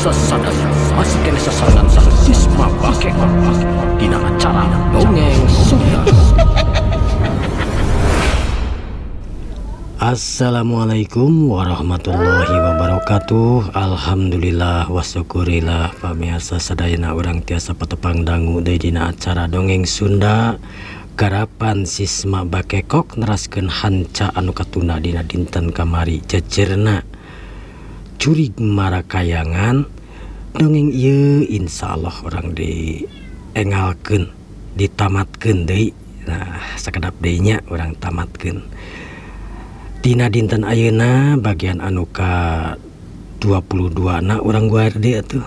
Sesadaya masih kena sasaran sang sisma bakek dina acara dongeng Sunda. Assalamualaikum warahmatullahi wabarakatuh. Alhamdulillah wa syukurillah pamiasa sadayana urang tiasa patepang dangu deui dina acara dongeng Sunda. Garapan sisma bakekok neraskeun hanca anu katuna dina dinten kamari jejerna curig marakayangan. Dongeng ieu insyaallah orang diengalkeun ditamatkeun deui. Nah sakedap deui nya urang tamatkeun dina dinten ayeuna bagian anu ka 22 na urang guardi atuh.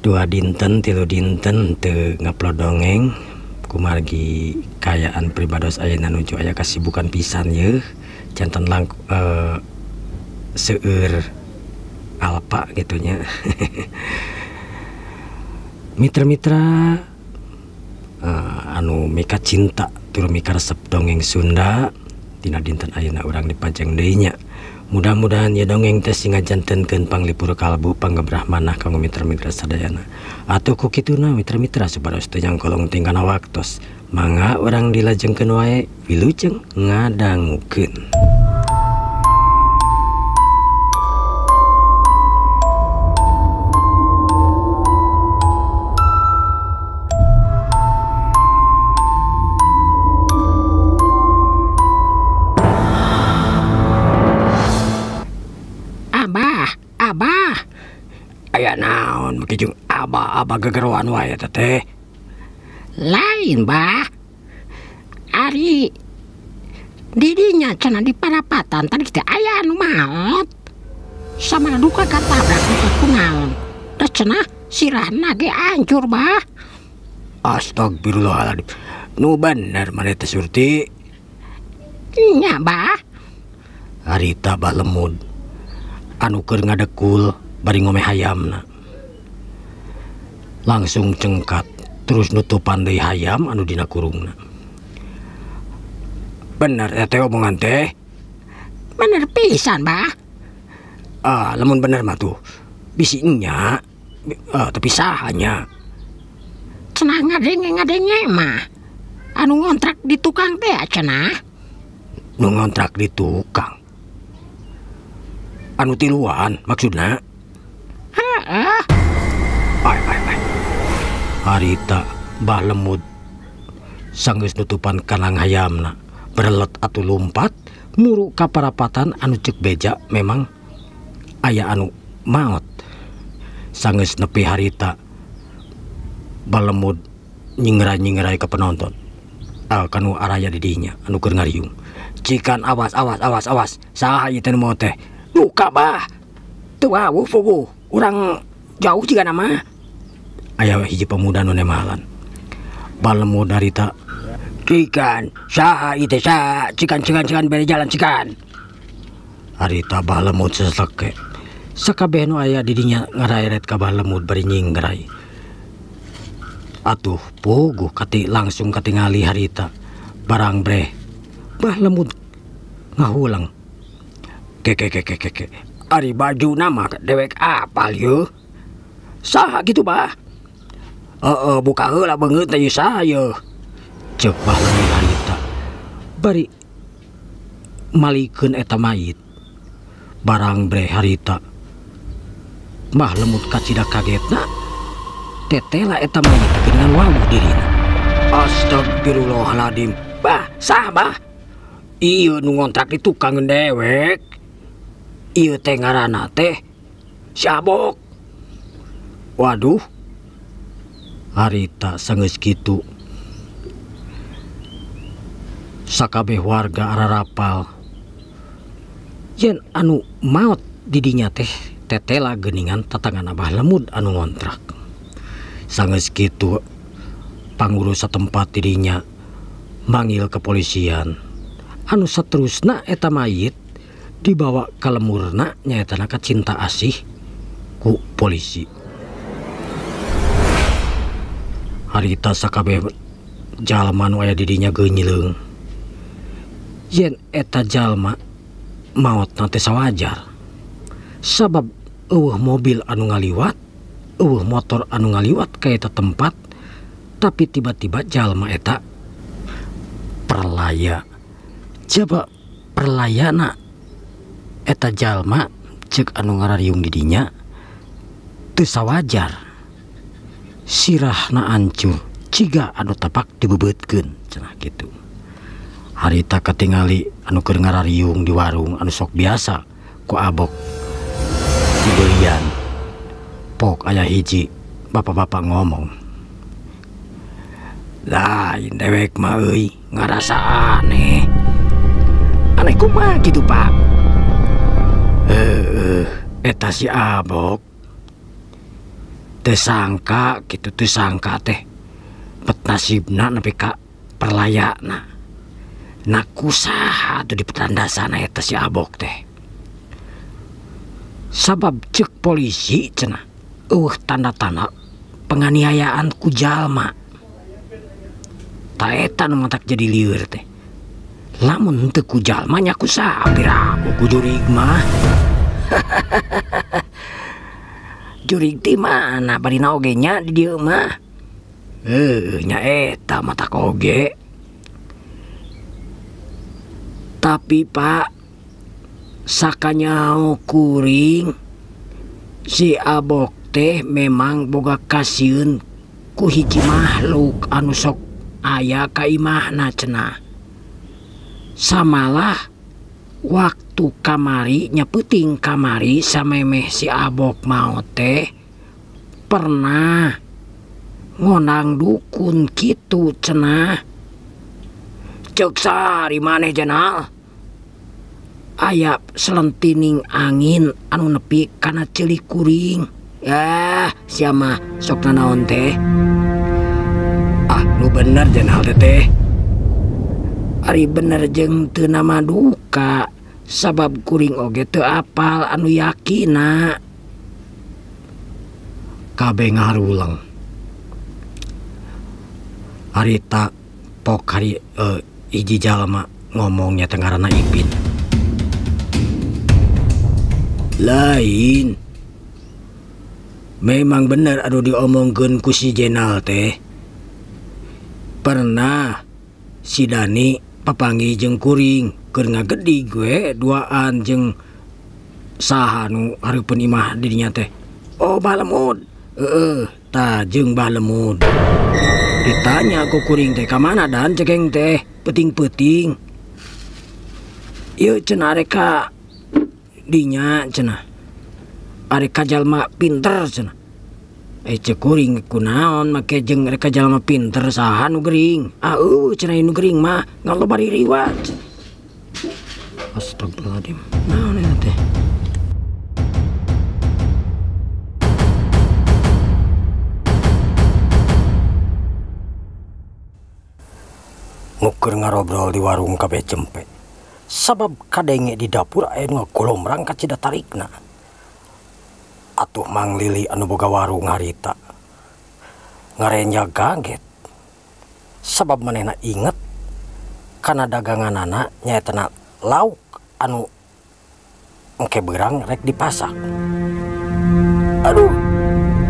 2 dinten 3 dinten teu ngupload dongeng kumargi kayaan pribados ayeuna nuju aya kasibukan pisan yeuh janten seueur alpa gitunya. Mitra-mitra anu mika cinta tur mika resep dongeng Sunda dina dinten ayeuna urang dipajang deui nya. Mudah-mudahan ya dongeng teh singajantenkeun panglipur kalbu panggebrah manah kanggo mitra-mitra sadayana. Atuh ku kituna mitra-mitra supados teu nyangkolong tingkana waktos, mangga urang dilajengkeun wae wilujeng ngadangukeun. Abah, aya naon makijung abah gegeroan wae teh? Lain, Bah. Ari didinya cenah di parapatan tadi teh aya anu maot. Samana duka katabrak duka kunaon. Da cenah sirahna ge hancur, Bah. Astagfirullahaladzim. Nu bener maneh teh Surti. Nya, Bah. Harita bah lemud anu keur ngadekul bari ngomeh hayamna langsung cengkat terus nutupan deui hayam anu dina kurungna. Bener teh omongan teh? Bener pisan, Bah. Lamun bener mah tuh bisi nya tapi sahanya cenah ngadenge mah anu ngontrak di tukang teh cenah. Nu ngontrak di tukang anu tiluan maksudna? Heeh. Ai. Harita bah lemud sanggeus nutupan kanang hayamna berelet atuh lumpat muru ka parapatan anu ceuk beja memang aya anu maot. Sanggeus nepi harita bah lemud nyingrai ka penonton kanu araya di dinya anu keur ngariung. Cikan awas saha ieu teh mau teh? Luka, Bah. Teu wawuh puguh urang jauh jiga nama. Aya hiji pemuda nu nemalan. Balemud harita. Cikan, saha ieu teh saha? Cikan bere jalan cikan. Harita balemud seseke. Sakabeh nu aya di dinya ngaraeret ka balemud bari nyingrai. Atuh puguh langsung katingali harita. Barang bre. Balemud ngahulang. Keke ari baju nama dewek apal yeuh. Saha gitu, Bah? Buka heula beungeut teh saha yeuh. Ceuk baheula harita. Bari malikeun eta mayit. Barang bre harita. Mah lemut kacida kagetna. Tetela eta mayit geuningan wawuh dirina. Astagfirullahaladzim. Bah, saha, Bah? Ieu nu ngontrak di tukang dewek. Ieu teh ngaranna teh si Abok. Waduh. Harita sanggeus kitu sakabeh warga ararapal yen anu maot di dinya teh tetela geuningan tatangan Abah Lemud anu ngontrak. Sanggeus kitu pangurus satempat di dinya manggil kepolisian. Anu saterusna eta mayit dibawa ka lemurna nyaetana ka Cinta Asih ku polisi. Harita sakabeh jalma nu aya di dinya geunyileung. Yen eta jalma maotna teh sawajar. sabab mobil anu ngaliwat, motor anu ngaliwat ka eta tempat, tapi tiba-tiba jalma eta perlaya. Coba perlayana eta jalma cek anu ngarariung di dinya teu sawajar, sirahna ancur ciga anu tapak dibebeutkeun cenah kitu. Harita katingali anu keur ngarariung di warung anu sok biasa ku abok dibelian. Pok aya hiji bapak-bapak ngomong, lain dewek mah euy ngarasa aneh. Aneh kumaha kitu Pak? Eta si abok teu sangka kitu, teu sangka teh bet nasibna nepi ka perlayana. Na kusaha tuh di petandasana eta si abok teh. Sabab cek polisi cenah tanda-tanda penganiayaan ku jalma. Ta eta nu matak jadi lieur teh. Lamun teu ku jalma nya kusaha piraku ku jurig mah. Jurig ti mana barina oge nya di dieu mah. Nya eta matak oge. Tapi Pak, sakanyao kuring si abok teh memang boga kasieun ku hiji makhluk anu sok aya ka imahna cenah. Samalah waktu kamari nyepeuting kamari samemeh si abok mau teh pernah ngonang dukun kitu cenah. Cek sari maneh jenal aya selentining angin anu nepi kana ceulik kuring. Ya sia mah sok nanaon teh. Nu bener jenal teh. Ari bener jeung teu nama duka, sabab kuring oge teu apal anu yakina. Kabeh ngarulang. Harita pok hari hiji jalma ngomongnya tengarana Ipin. Lain. Memang bener anu diomongkeun ku si Jenal teh. Pernah si Dani papanggih jeung kuring keur ngagedi gue duaan jeung saha nu hareupeun imah di dinya teh. Oh Balemud. Tah jeung Balemud. Ditanya ku kuring teh ka mana dan cekeng teh peuting-peuting. Ieu cenah areka dinya cenah. Areka jalma pinter cenah. Cek kuring kunaon make jeung reka jalma pinter saha nu gering. Cenah nu gering mah ngan loba ririwat. Astagfirullahaladzim. Naon eta teh? Nuker ngarobrol di warung kabeh cempe. Sabab kadenge di dapur aya nu ngagolomrang ka cidatarikna. Atuh Mang Lili anu boga warung harita ngarenja gaget sabab manehna inget kana daganganana nyaetana lauk anu engke beurang rek dipasak. Aduh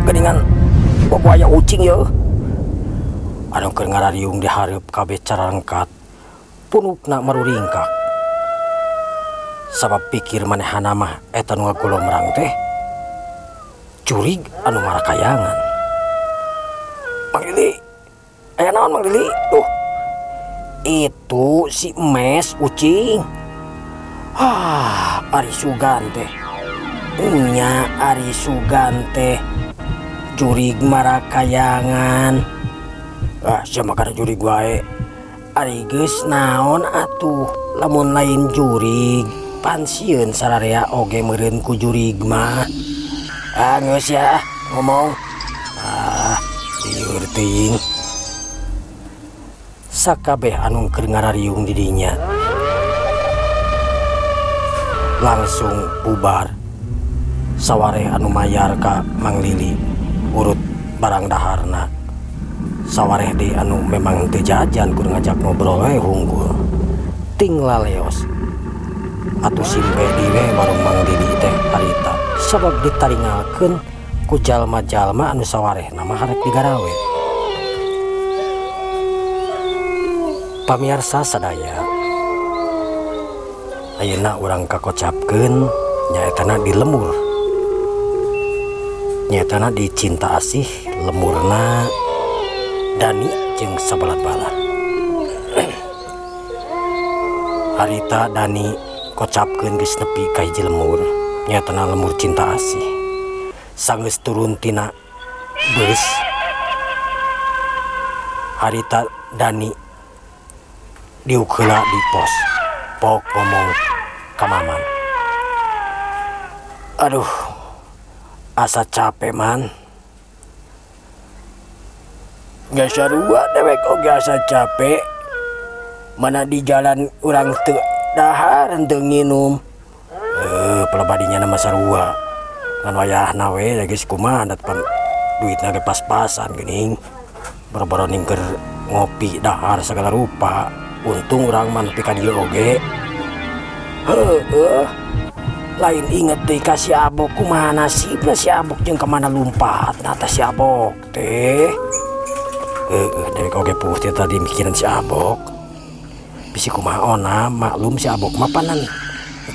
geuningan bobo aya ucing yeuh anu keur ngarariung di hareup kabeh carangkat punukna maruringkak sabab pikir manehana mah eta nu ngagolomrang teh curig anu marakayangan. Mang Lili, aya naon Mang Lili? Itu si Mes ucing. Ari Sugan teh. Nya Ari Sugan teh curig marakayangan. Sia mah kada curig wae. Ari geus naon atuh lamun lain curig pansieun sararea oge meureun ku curig mah. Geus ya ngomong. Lieur teuing. Sakabeh anu keur ngarariung di dinya langsung bubar. Sawareh anu mayar ka Mang Lili urut barang daharna. Sawareh deui anu memang teu jajan kur ngajak ngobrol we hunggul. Ting laleos. Atuh simpe di we warung Mang Lili teh harita. sabab ditaringalkeun ku jalma-jalma anu sawarehna mah harek digarawe. Pamirsa sadaya, ayeuna urang kakocapkeun nyaetana di lemur. Nyaetana di Cinta Asih lemurna Dani jeung sabalat-balat. Harita Dani kocapkeun geus nepi ka hiji lemur, nyaetana lemur Cinta Asih. Sanggeus turun tina beus, harita Dani diuk heula di pos. Pok ngomong ka Maman, "Aduh, asa capek man. Gak sarua dewek oge asa capek. Mana di jalan urang teu dahar teu nginum. Pelebadinya nama sarua. Kan wayahna we geus kumaha depan duitna ge pas-pasan geuning. Boro-boro ningker ngopi dahar segala rupa. Untung urang mah nepi ka dieu oge. Lain inget deh ka si Abok kumaha nasibna si Abok jeung kemana lumpat nata si Abok teh. Dewek oge puh tadi mikiran si Abok. Bisi kumaha ona maklum si Abok mah panan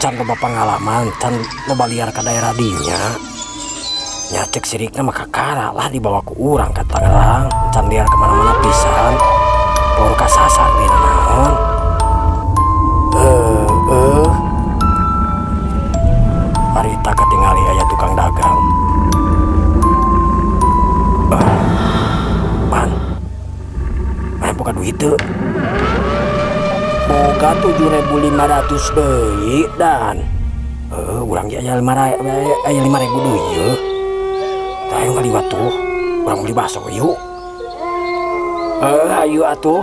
can loba pengalaman, can loba liar ka daerah dinya. Nya cek sirikna mah kakara lah dibawa ku urang ka Tangerang, can liar kemana-mana pisan. Baru kasasar dina naon. Harita katingali aya tukang dagang. Man, mana buka duit teu? Boga 7.500 deui dan urang ge aya 5.000 deui ye. Tah aya ngaliwat tuh, urang beli baso yuk. Ayo atuh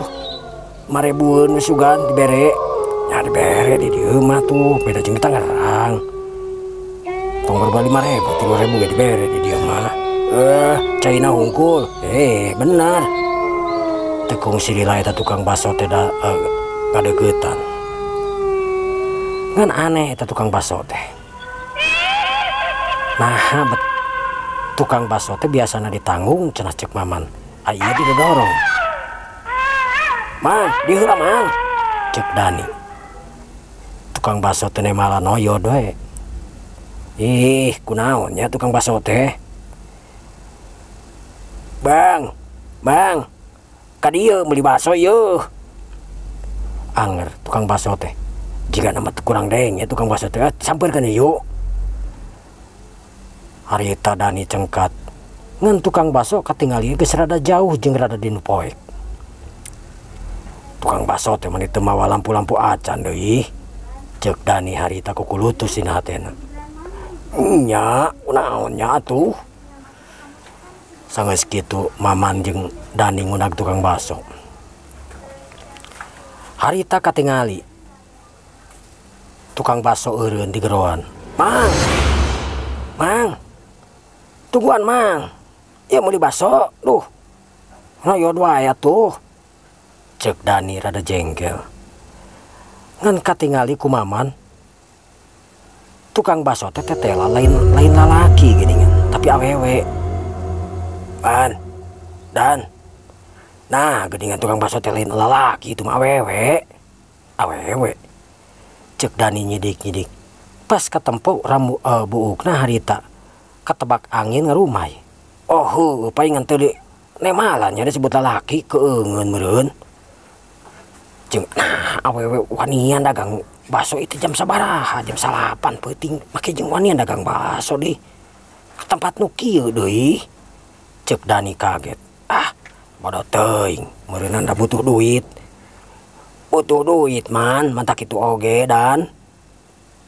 5.000-eun we sugan dibere. Nya dibere di dieu mah tuh, beda jeung di Tangerang. Tong berapa 5.000, 3.000 ge dibere di dieu mah. Caina hungkul. Benar. Tekung silila eta tukang baso teh da ngadeuketan. Ngan aneh eta tukang baso teh. Nah, tukang baso teh biasana ditanggung cenah cek Maman. Aya didorong. "Man, diheula man," cek Dani. Tukang baso teh malah noyod we. Ih, kunaon nya tukang baso teh? Bang, ka dieu meuli baso yeuh. Anger tukang baso teh. Jika nama kurang deng ya tukang baso teh, sampeurkeun yuk. Harita Dani cengkat. Ngan tukang baso katingali geus rada jauh jeung rada dinu poek. Tukang baso teh meni teu mawa lampu-lampu acan deui. Cek Dani harita kukulutus dina hatena. Nya, kunaon nya atuh? Sanggeus kitu Maman jeung Dani ngundag tukang baso. Harita katingali tukang baso eureun di geroan. Mang, tungguan Mang. Ya meuli baso, duh. Noyod wae atuh. Cek Dani rada jengkel. Ngan katingali ku Maman. Tukang baso teh tetela lain lalaki geuningan, tapi awewe. Dan nah geuningan tukang baso teh lain lalaki itu mah awewe. Cek Dani nyidik-nyidik. Pas katempo buukna harita ketebak angin ngarumay. Palingan teu nemalan nya disebut lalaki keungeun meureun. Jeung awewe wanian dagang baso itu jam sabaraha? Jam 8 peuting make jeung wanian dagang baso di tempat nu kieu deui. Cek Dani kaget. Bodoh teuing, meureunna da butuh duit. Butuh duit man, mantap kitu oge dan.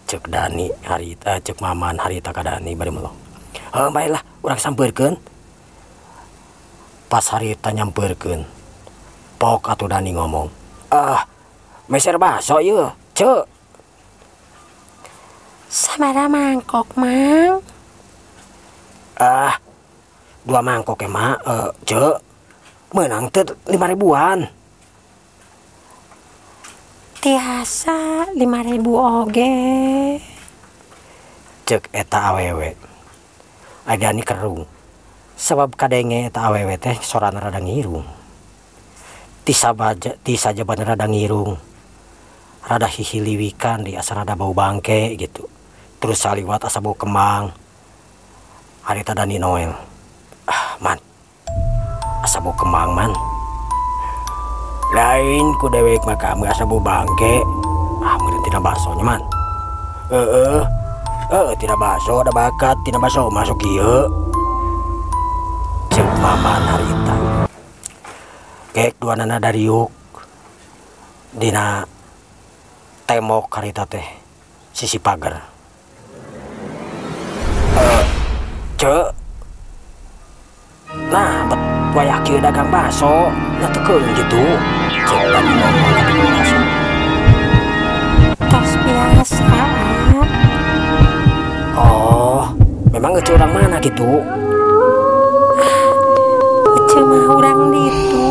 Cek Dani harita, cek Maman harita ka Dani bari meulong. Baiklah, urang sampeurkeun. Pas harita nyampeurkeun, pok atuh Dani ngomong. Meser baso yeuh, ceu. Sabaraha mangkok, Mang? 2 mangkok mah, ceu. Menang teh 5.000-an. Tiasa 5.000 oge. Cek eta awewe agani kerung sabab kadenge eta awewe teh sorana rada ngirung ti sajaban rada ngirung rada hihiliwikan di asa rada bau bangke gitu terus saliwat asa bau kembang harita Dani Noel man asa bau kembang man lain ku dewek maka asa bau bangke meureun tina basonya man tidak baso ada bakat tidak baso masuk ieu cek maman harita kek duanana dariuk dina temok harita teh sisi pagar cek nah bet wayak kieu dagang baso ngatekeun gitu cek Dani ngomong dagang baso tos biasa. oh memang ngece orang mana gitu Ece mah urang ditu.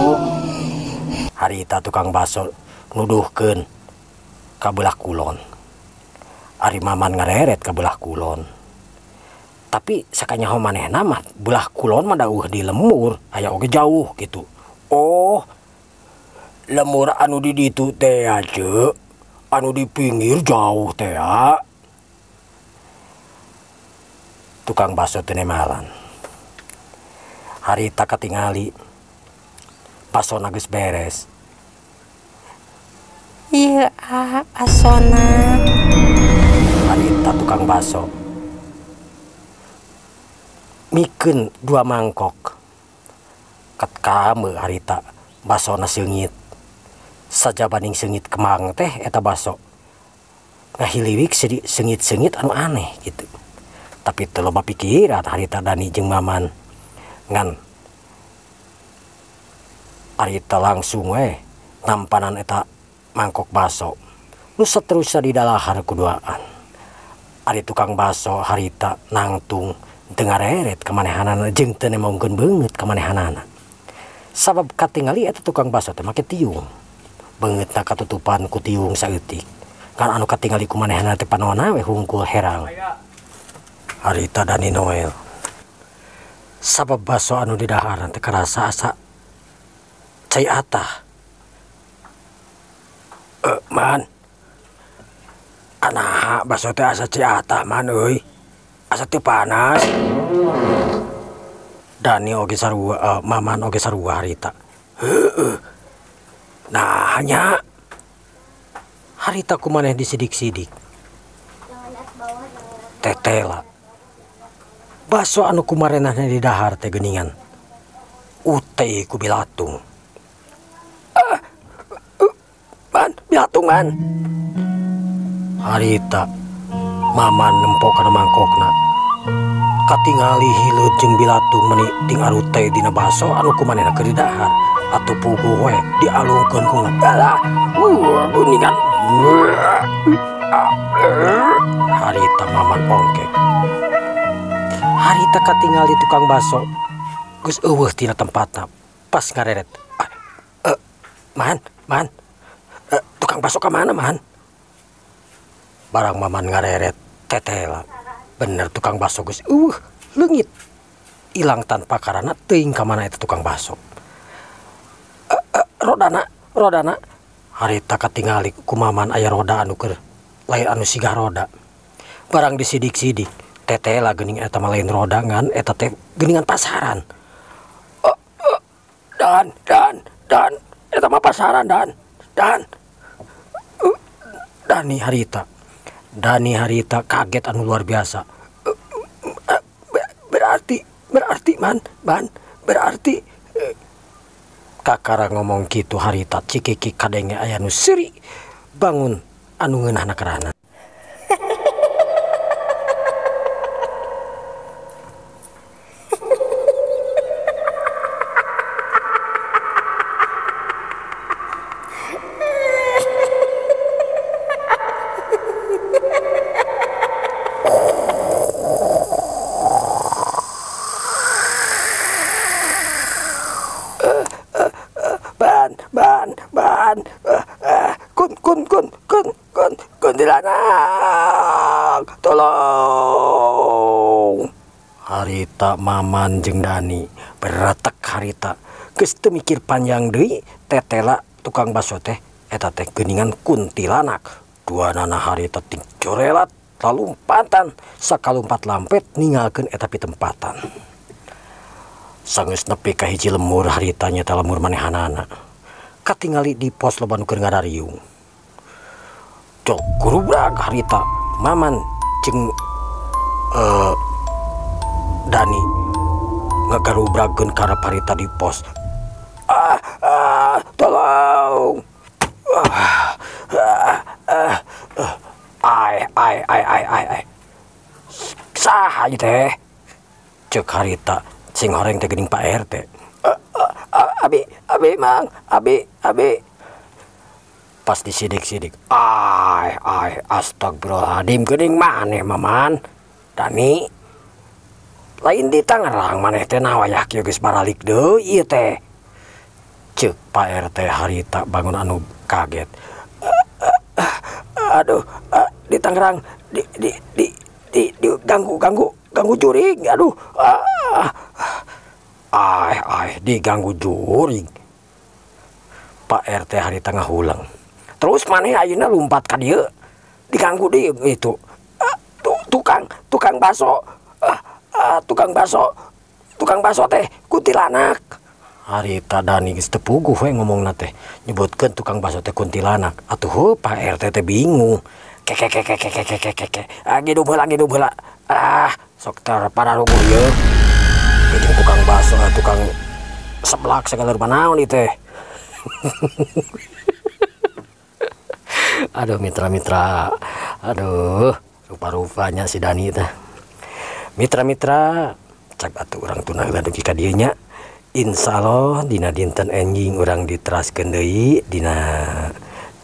harita tukang baso nuduhkeun ka belah kulon ari maman ngareret ka belah kulon tapi sakanyaho manehna mah belah kulon mah dauh di lemur aya oge jauh gitu oh lemur anu di ditu teh aja anu di pinggir jauh teh tukang baso teh nemalan harita katingali baso geus beres Iya asona. harita tukang baso mikeun 2 mangkok kat kameu harita basona seungit sajabaning seungit kemang teh eta baso ngahiliwik seungit-seungit anu aneh gitu tapi teu loba pikiran harita Dani jeung maman ngan harita langsung we nampanan eta mangkok baso nu saterusna di dalahar kuduaan ari tukang baso harita nangtung teu ngareret kamanehanana jeung teu nemongkeun beungeut kamanehanana sabab katingali eta tukang baso teh make tiung beungeutna katutupan ku tiung saeutik kan anu katingali kumanehanana teh panonna we hungkul herang harita Dani Noel sabab baso anu di daharan teh karasa asa cai atah man anaha baso teh asa cai atah man euy asa teu panas Dani oge sarua maman oge sarua harita heueuh nah nya harita kumaneh disidik-sidik tetela baso anu kumarenahna di dahar teh geuningan utei ku bilatung man bilatung man harita maman nempok kana mangkokna katingali hileut jeung bilatung meuni ting arutei dina baso anu kumanehna keur di dahar atuh puguh we dialungkeun ku ngalah geuningan harita maman ongkek harita katingali tukang baso geus eueuh tina tempatna pas ngareret man tukang baso ka mana man barang maman ngareret tetela bener tukang baso geus leungit ilang tanpa karana teuing ka mana eta tukang baso rodana harita katingali ku maman aya roda anu keur lain anu siga roda barang disidik-sidik tetela geuning eta mah lain roda ngan eta teh geuningan pasaran dan eta mah pasaran dan Dani harita kaget anu luar biasa berarti man berarti kakara ngomong gitu harita cikiki kadenge aya nu seuri bangun anu ngeunahna kerana kuntilanak tolong harita Maman jeung Dani beretek harita geus teu mikir panjang deui tetela tukang baso teh eta teh geuningan kuntilanak. Duanana harita ting corelat lalumpatan sakalumpat lampet ninggalkeun eta pitempatan. Sanggeus nepi ka hiji lemur harita nya teh lemur manehanana katingali di pos loba nu keur ngadariung. Cok gurubrag harita Maman jeung Dani ngagarubrageun karep harita di pos. Tolong. Ai. Saha ieu teh? Ceuk harita sing horeng teh geuning Pak RT. Abi Mang, abi. Pas disidik-sidik. Ai, astagfirullahaladzim geuning maneh Maman. Dani. Lain di Tangerang maneh teh nawayah kieu geus baralik deui ieu teh. Ceuk Pak RT harita bangun anu kaget. Aduh, di Tangerang di ganggu juring. Aduh. Diganggu juring. Pak RT harita ngahulang. Terus maneh ayeuna lumpat ka dieu. Diganggu dieu itu. Tukang baso. Tukang baso teh kuntilanak. Harita Dani geus teu puguh we ngomongna teh. Nyebutkeun tukang baso teh kuntilanak. Atuh Pak RT teh bingung. Kek. Ngidum heula. Sok tar pararuguh ieu. Jeung tukang baso, tukang seblak segala rupa naon ieu teh. Aduh mitra-mitra. Aduh, rupa-rupanya si Dani teh. Mitra-mitra, cak atuh urang tuna heula dugi ka dieu nya. Insyaallah dina dinten enjing urang diteraskeun deui dina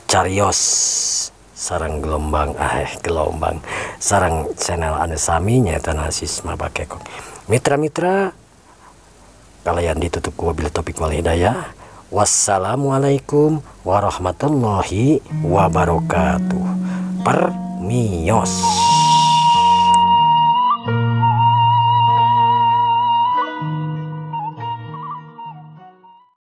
carios sareng gelombang sareng channel anu sami nyaeta Sisma Bakekok. Mitra-mitra, kalian ditutup ku wabillahi taufik wal hidayah. Wassalamualaikum warahmatullahi wabarakatuh. Permios.